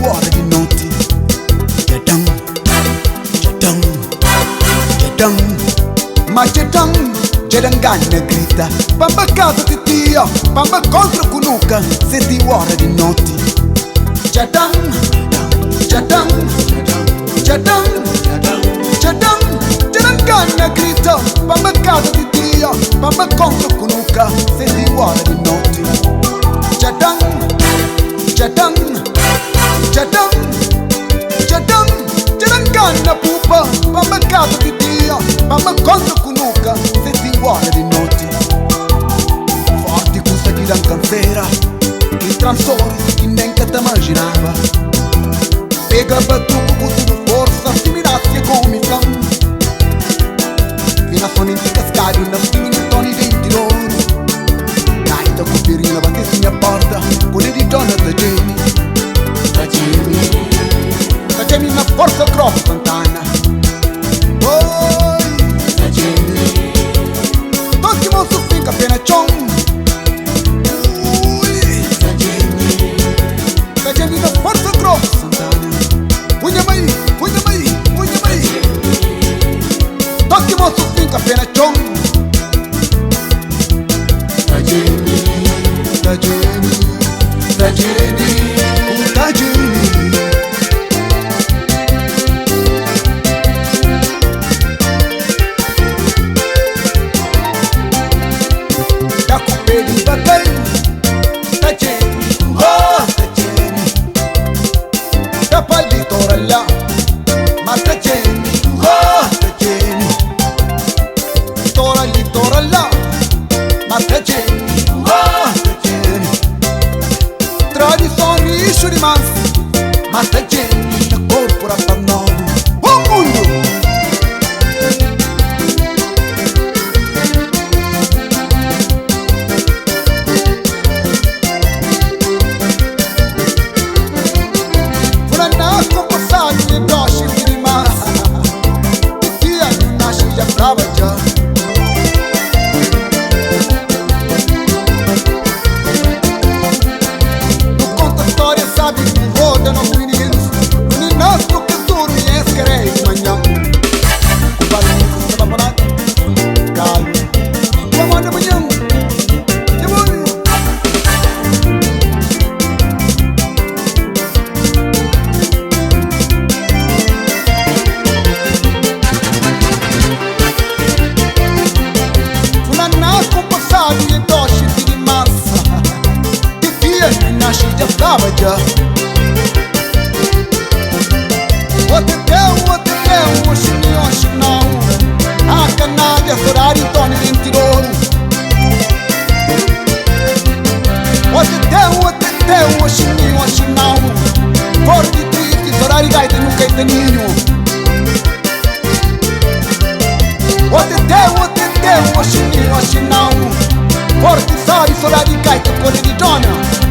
ore di notti. Jadang, jadang, jadang. Ma Jadangana grida, pamba casa di Dio, pamba contro cunuca, se ti ore di notti. Jadang, jadang, jadang, jadang. Jadangana grida, pamba casa di Dio, pamba contro cunuca, se ti ore di notti. Jadang, jadang, jadang, jadang. Jadangana pupa, pamba casa di Dio, pamba contro cunuca, se ti ore di notti. Forti questa chi dan canzera, il transore chi neanche te immaginava. Pega battuto con sua forza, similazia come flam. Fino a suoni di cascari, una stimina in toni denti loro. Dai da cupirina, battesi mia porta, con le di donna da Jamie. Da Jamie, da Jamie una forza troppo lontana. Poi, da Jamie, tocchi molto finca appena ciò. Da forza troppo lontana. Unja mai, tocchi molto finca appena ciò. Da Jamie, da Jamie, da Jamie, da Jamie. Da cupeli bagai, da Jamie, oh da Jamie. Da pallito là, ma da Jamie, oh da Jamie. Tora lì, tora là, ma da Jamie, oh da Jamie. Tra di sorriso rimasti, ma da Jamie, da corpora pannovo. Buon mondo! Brava già. Tu conta storia, sabe que roda no meninos. Non è nostro che dormi e scherei di mangiare. Con barulho, con babonata, calmo. Come anda mangiando? Che vuoi? E doce di massa, che via nasce già brava già. O te deu, o chinão. A canaglia sorari toni ventiloro. O te deu, o chinão. Forte triste, sorari gaita no caetaninho. O te deu, o chinão. Forti sari, solari, gaita, con le di donna.